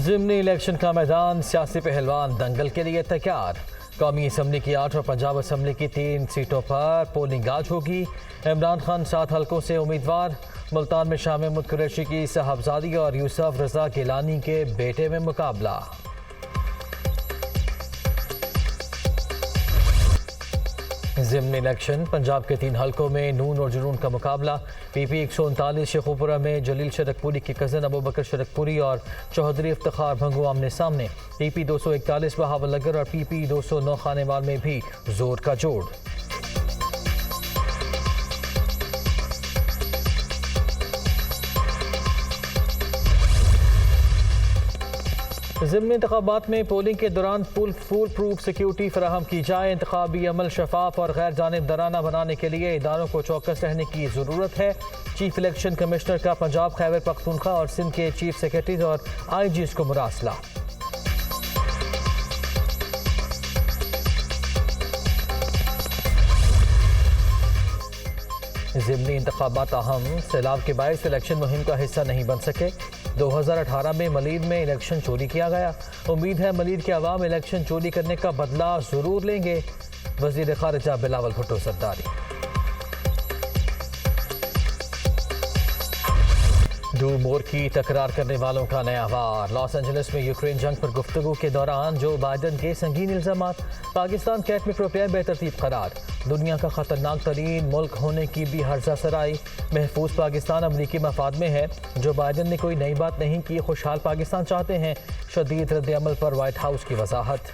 ضمنی الیکشن کا میدان، سیاسی پہلوان دنگل کے لیے تیار۔ قومی اسمبلی کی 8 اور پنجاب اسمبلی کی 3 سیٹوں پر پولنگ آج ہوگی۔ عمران خان 7 حلقوں سے امیدوار۔ ملتان میں شاہ محمود قریشی کی صاحبزادی اور یوسف رضا گیلانی کے بیٹے میں مقابلہ۔ ضمنی الیکشن، پنجاب کے 3 حلقوں میں نون اور جنون کا مقابلہ۔ پی پی 139 شیخوپورہ میں جلیل شرک پوری کی کزن ابوبکر شرک پوری اور چودھری افتخار بھنگو آمنے سامنے۔ پی پی 241 بہاول نگر اور پی پی 209 خانیوال میں بھی زور کا جوڑ۔ ضمنی انتخابات میں پولنگ کے دوران فول پروف سیکیورٹی فراہم کی جائے۔ انتخابی عمل شفاف اور غیر جانبدارانہ بنانے کے لیے اداروں کو چوکس رہنے کی ضرورت ہے۔ چیف الیکشن کمشنر کا پنجاب، خیبر پختونخوا اور سندھ کے چیف سیکرٹریز اور آئی جیز کو مراسلہ۔ ضمنی انتخابات اہم، سیلاب کے باعث الیکشن مہم کا حصہ نہیں بن سکے۔ 2018 میں ملیر میں الیکشن چوری کیا گیا۔ امید ہے ملیر کے عوام الیکشن چوری کرنے کا بدلہ ضرور لیں گے۔ وزیر خارجہ بلاول بھٹو زرداری۔ ڈو مور کی تکرار کرنے والوں کا نیا وار۔ لاس اینجلس میں یوکرین جنگ پر گفتگو کے دوران جو بائیڈن کے سنگین الزامات۔ پاکستان کے ایٹمی پروگرام بے ترتیب قرار۔ دنیا کا خطرناک ترین ملک ہونے کی بھی ہرزہ سرائی۔ محفوظ پاکستان امریکی مفاد میں ہے۔ جو بائیڈن نے کوئی نئی بات نہیں کی، خوشحال پاکستان چاہتے ہیں۔ شدید رد عمل پر وائٹ ہاؤس کی وضاحت۔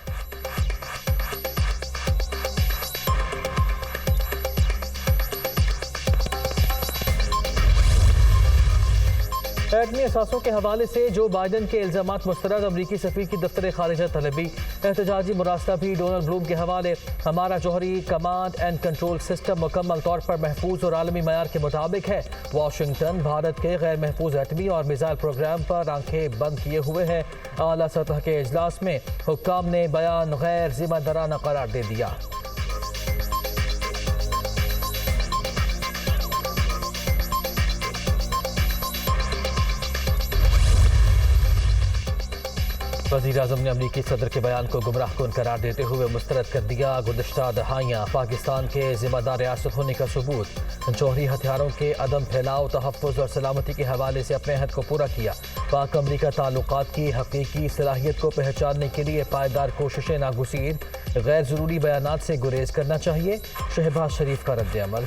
ایٹمی اثاثوں کے حوالے سے جو بائیڈن کے الزامات مسترد۔ امریکی سفیر کی دفتر خارجہ طلبی۔ احتجاجی مراسلہ بھی ڈونلڈ بلوم کے حوالے۔ ہمارا جوہری کمانڈ اینڈ کنٹرول سسٹم مکمل طور پر محفوظ اور عالمی معیار کے مطابق ہے۔ واشنگٹن بھارت کے غیر محفوظ ایٹمی اور میزائل پروگرام پر آنکھیں بند کیے ہوئے ہے۔ اعلیٰ سطح کے اجلاس میں حکام نے بیان غیر ذمہ دارانہ قرار دے دیا۔ وزیر اعظم نے امریکی صدر کے بیان کو گمراہ کن قرار دیتے ہوئے مسترد کر دیا۔ گزشتہ دہائیاں پاکستان کے ذمہ دار ریاست ہونے کا ثبوت۔ جوہری ہتھیاروں کے عدم پھیلاؤ، تحفظ اور سلامتی کے حوالے سے اپنے عہد کو پورا کیا۔ پاک امریکہ تعلقات کی حقیقی صلاحیت کو پہچاننے کے لیے پائیدار کوششیں ناگزیر۔ غیر ضروری بیانات سے گریز کرنا چاہیے۔ شہباز شریف کا رد عمل۔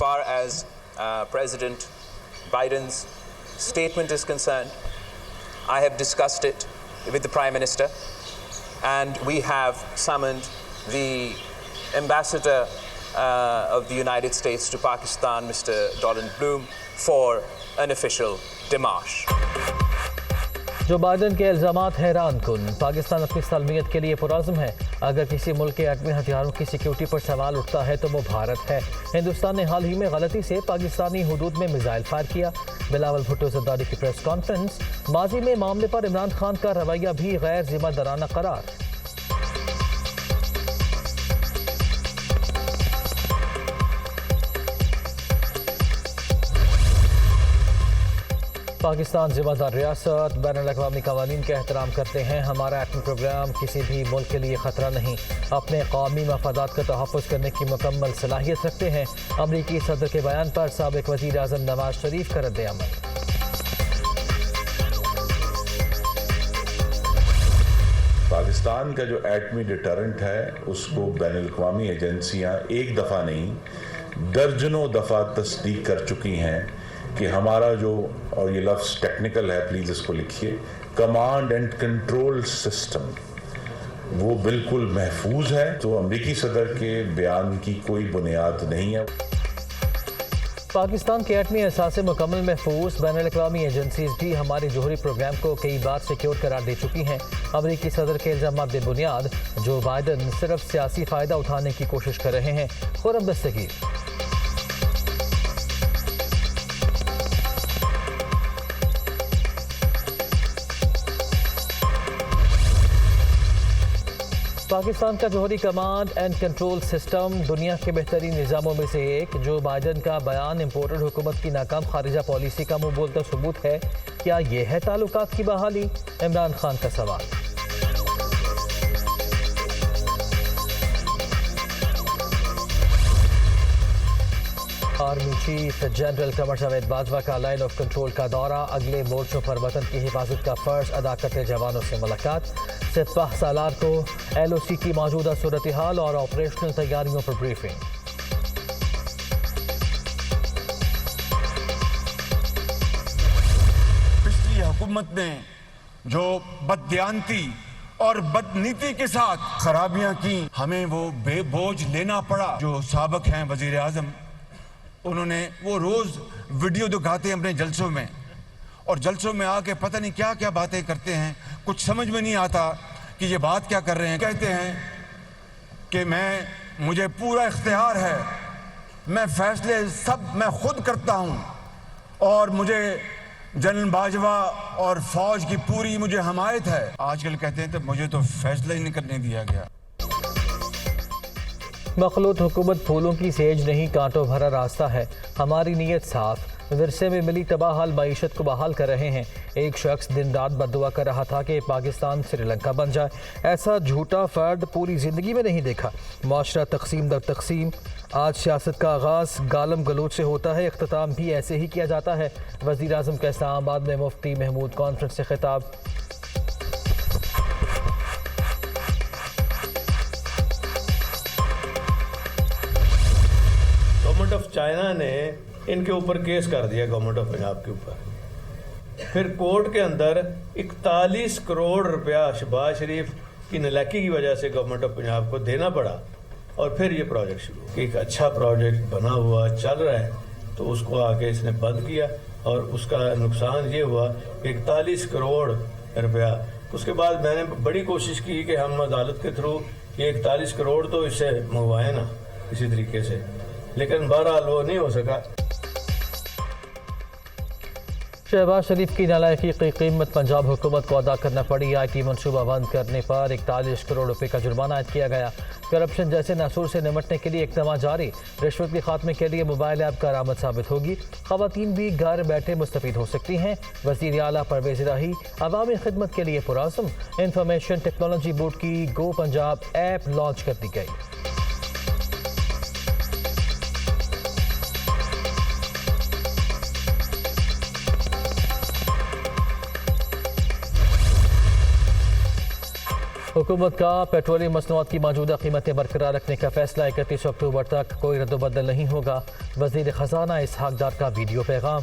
Far as President Biden's statement is concerned, I have discussed it with the Prime Minister, and we have summoned the Ambassador of the United States to Pakistan, Mr. Donald Bloom, for an official démarche. Joe Biden کے الزامات حیران کن۔ پاکستان اپنی سالمیت کے لیے پرعزم ہے۔ اگر کسی ملک کے ایٹمی ہتھیاروں کی سیکیورٹی پر سوال اٹھتا ہے تو وہ بھارت ہے۔ ہندوستان نے حال ہی میں غلطی سے پاکستانی حدود میں میزائل فائر کیا۔ بلاول بھٹو زرداری کی پریس کانفرنس۔ ماضی میں معاملے پر عمران خان کا رویہ بھی غیر ذمہ دارانہ قرار۔ پاکستان ذمہ دار ریاست، بین الاقوامی قوانین کا احترام کرتے ہیں۔ ہمارا ایٹمی پروگرام کسی بھی ملک کے لیے خطرہ نہیں۔ اپنے قومی مفادات کا تحفظ کرنے کی مکمل صلاحیت رکھتے ہیں۔ امریکی صدر کے بیان پر سابق وزیر اعظم نواز شریف کا رد عمل۔ پاکستان کا جو ایٹمی ڈیٹرنٹ ہے اس کو بین الاقوامی ایجنسیاں ایک دفعہ نہیں درجنوں دفعہ تصدیق کر چکی ہیں کہ ہمارا جو، اور یہ لفظ ٹیکنیکل ہے پلیز اس کو لکھیے، کمانڈ اینڈ کنٹرول سسٹم وہ بالکل محفوظ ہے۔ تو امریکی صدر کے بیان کی کوئی بنیاد نہیں ہے۔ پاکستان کے ایٹمی اثاثے مکمل محفوظ۔ بین الاقوامی ایجنسیز بھی ہمارے جوہری پروگرام کو کئی بار سیکیور قرار دے چکی ہیں۔ امریکی صدر کے الزامات بے بنیاد۔ جو بائیڈن صرف سیاسی فائدہ اٹھانے کی کوشش کر رہے ہیں۔ خرم دستگیر۔ پاکستان کا جوہری کمانڈ اینڈ کنٹرول سسٹم دنیا کے بہترین نظاموں میں سے ایک. جو بائیڈن کا بیان امپورٹڈ حکومت کی ناکام خارجہ پالیسی کا منہ بولتا ثبوت ہے. کیا یہ ہے تعلقات کی بحالی؟ عمران خان کا سوال. Army chief general Qamar Javed Bajwa کا لائن آف کنٹرول کا دورہ. اگلے مورچوں پر وطن کی حفاظت کا فرض ادا کرتے جوانوں سے ملاقات. سپاہ سالار کو ایل او سی کی موجودہ صورتحال اور آپریشنل تیاریوں پر بریفنگ. پچھلی حکومت نے جو بددیانتی اور بدنیتی کے ساتھ خرابیاں کی، ہمیں وہ بے بوجھ لینا پڑا. جو سابق ہیں وزیر اعظم، انہوں نے وہ روز ویڈیو دکھاتے ہیں اپنے جلسوں میں، اور جلسوں میں آ کے پتہ نہیں کیا کیا باتیں کرتے ہیں. کچھ سمجھ میں نہیں آتا کہ یہ بات کیا کر رہے ہیں. کہتے ہیں کہ مجھے پورا اختیار ہے، میں فیصلے سب میں خود کرتا ہوں، اور مجھے جنرل باجوہ اور فوج کی پوری مجھے حمایت ہے. آج کل کہتے ہیں تو مجھے تو فیصلہ ہی نہیں کرنے دیا گیا. مخلوط حکومت پھولوں کی سیج نہیں، کانٹوں بھرا راستہ ہے. ہماری نیت صاف. ورثے میں ملی تباہ حال معیشت کو بحال کر رہے ہیں. ایک شخص دن رات بددعا کر رہا تھا کہ پاکستان سری لنکا بن جائے. ایسا جھوٹا فرد پوری زندگی میں نہیں دیکھا. معاشرہ تقسیم در تقسیم. آج سیاست کا آغاز گالم گلوچ سے ہوتا ہے، اختتام بھی ایسے ہی کیا جاتا ہے. وزیر اعظم کا اسلام آباد میں مفتی محمود کانفرنس سے خطاب. گورنمنٹ آف چائنا نے ان کے اوپر کیس کر دیا، گورنمنٹ آف پنجاب کے اوپر. پھر کورٹ کے اندر 41 کروڑ روپیہ شہباز شریف کی نالاکی کی وجہ سے گورنمنٹ آف پنجاب کو دینا پڑا، اور پھر یہ پروجیکٹ شروع. ایک اچھا پروجیکٹ بنا ہوا چل رہا ہے تو اس کو آ کے اس نے بند کیا، اور اس کا نقصان یہ ہوا کہ 41 کروڑ روپیہ. اس کے بعد میں نے بڑی کوشش کی کہ ہم عدالت کے تھرو یہ 41 کروڑ تو اس سے منگوائیں نا اسی طریقے سے، لیکن بہرحال وہ نہیں ہو سکا. شہباز شریف کی نالائکی کی قیمت پنجاب حکومت کو ادا کرنا پڑی. آئی ٹی منصوبہ بند کرنے پر 41 کروڑ روپے کا جرمانہ عائد کیا گیا. کرپشن جیسے ناسور سے نمٹنے کے لیے اقدامات جاری. رشوت کے خاتمے کے لیے موبائل ایپ کارآمد ثابت ہوگی. خواتین بھی گھر بیٹھے مستفید ہو سکتی ہیں. وزیر اعلیٰ پرویز الہی عوامی خدمت کے لیے پرعزم. انفارمیشن ٹیکنالوجی بورڈ کی گو پنجاب ایپ لانچ کر دی گئی. حکومت کا پیٹرولیم مصنوعات کی موجودہ قیمتیں برقرار رکھنے کا فیصلہ. 31 اکتوبر تک کوئی رد و بدل نہیں ہوگا. وزیر خزانہ اسحاق ڈار کا ویڈیو پیغام.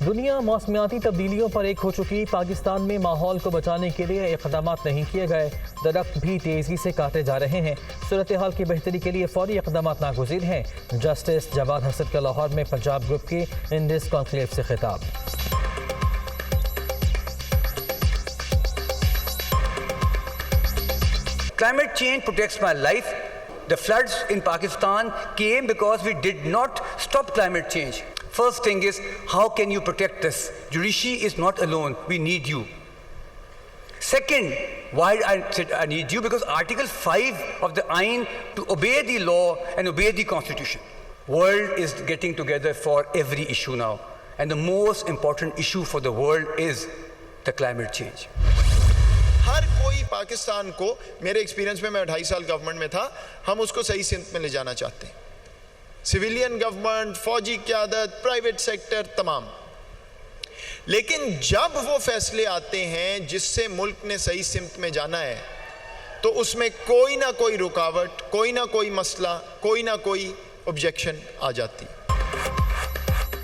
دنیا موسمیاتی تبدیلیوں پر ایک ہو چکی. پاکستان میں ماحول کو بچانے کے لیے اقدامات نہیں کیے گئے. درخت بھی تیزی سے کاٹے جا رہے ہیں. صورتحال کی بہتری کے لیے فوری اقدامات ناگزیر ہیں. جسٹس جواد حسن کا لاہور میں پنجاب گروپ کے انڈس کانکلیو سے خطاب. Climate change protects my life. The floods in Pakistan came because we did not stop climate change. First thing is, how can you protect this? Judiciary is not alone. We need you. Second, why I said I need you? Because Article 5 of the Ain to obey the law and obey the Constitution. World is getting together for every issue now. And the most important issue for the world is the climate change. ہر کوئی پاکستان کو، میرے experience میں 2.5 سال government میں تھا، ہم اس کو صحیح سمت میں لے جانا چاہتے ہیں. سویلین گورنمنٹ، فوجی قیادت، پرائیویٹ سیکٹر، تمام. لیکن جب وہ فیصلے آتے ہیں جس سے ملک نے صحیح سمت میں جانا ہے، تو اس میں کوئی نہ کوئی رکاوٹ، کوئی نہ کوئی مسئلہ، کوئی نہ کوئی آبجیکشن آ جاتی.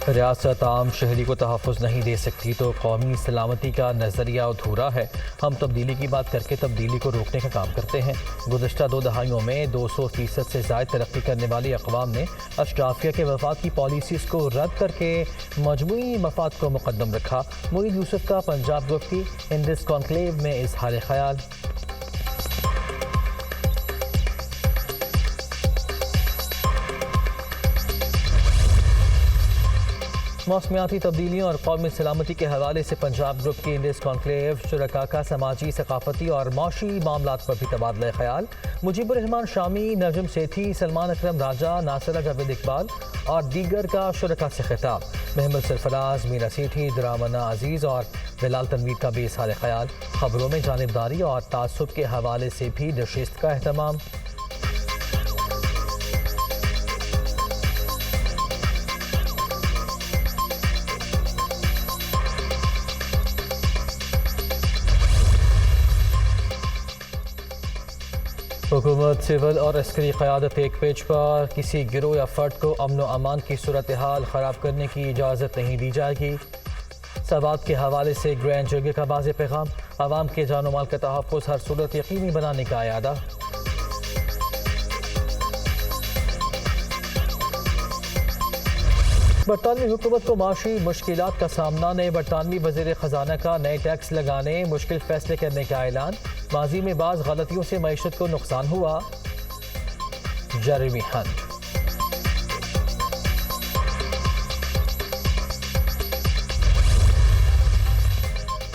ریاست عام شہری کو تحفظ نہیں دے سکتی تو قومی سلامتی کا نظریہ ادھورا ہے. ہم تبدیلی کی بات کر کے تبدیلی کو روکنے کا کام کرتے ہیں. گزشتہ 2 دہائیوں میں 200% سے زائد ترقی کرنے والی اقوام نے اشرافیہ کے مفاد کی پالیسیز کو رد کر کے مجموعی مفاد کو مقدم رکھا. معید یوسف کا پنجاب گروپ کی انڈس کانکلیو میں اظہار خیال. موسمیاتی تبدیلیوں اور قومی سلامتی کے حوالے سے پنجاب گروپ کی انڈس کانکلیو شرکا کا سماجی ثقافتی اور معاشی معاملات پر بھی تبادلہ خیال. مجیب الرحمان شامی، نجم سیٹھی، سلمان اکرم راجہ، ناصرہ جاوید اقبال اور دیگر کا شرکا سے خطاب. محمد سرفراز، میرا سیٹھی، درامنا عزیز اور بلال تنویر کا بھی اظہار خیال. خبروں میں جانبداری اور تعصب کے حوالے سے بھی نشست کا اہتمام. حکومت سول اور عسکری قیادت ایک پیج پر. کسی گروہ یا فرد کو امن و امان کی صورتحال خراب کرنے کی اجازت نہیں دی جائے گی. سوات کے حوالے سے گرینڈ جرگے کا واضح پیغام. عوام کے جان و مال کا تحفظ ہر صورت یقینی بنانے کا اعادہ. برطانوی حکومت کو معاشی مشکلات کا سامنا. نئے برطانوی وزیر خزانہ کا نئے ٹیکس لگانے، مشکل فیصلے کرنے کا اعلان. ماضی میں بعض غلطیوں سے معیشت کو نقصان ہوا. Jeremy Hunt.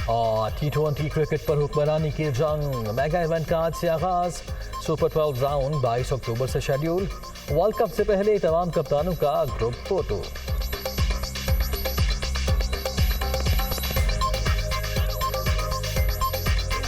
اور T20 کرکٹ پر حکمرانی کی جنگ. میگا ایونٹ کا آج سے آغاز. سپر 12 راؤنڈ 22 اکتوبر سے شیڈیول. ورلڈ کپ سے پہلے تمام کپتانوں کا گروپ فوٹو.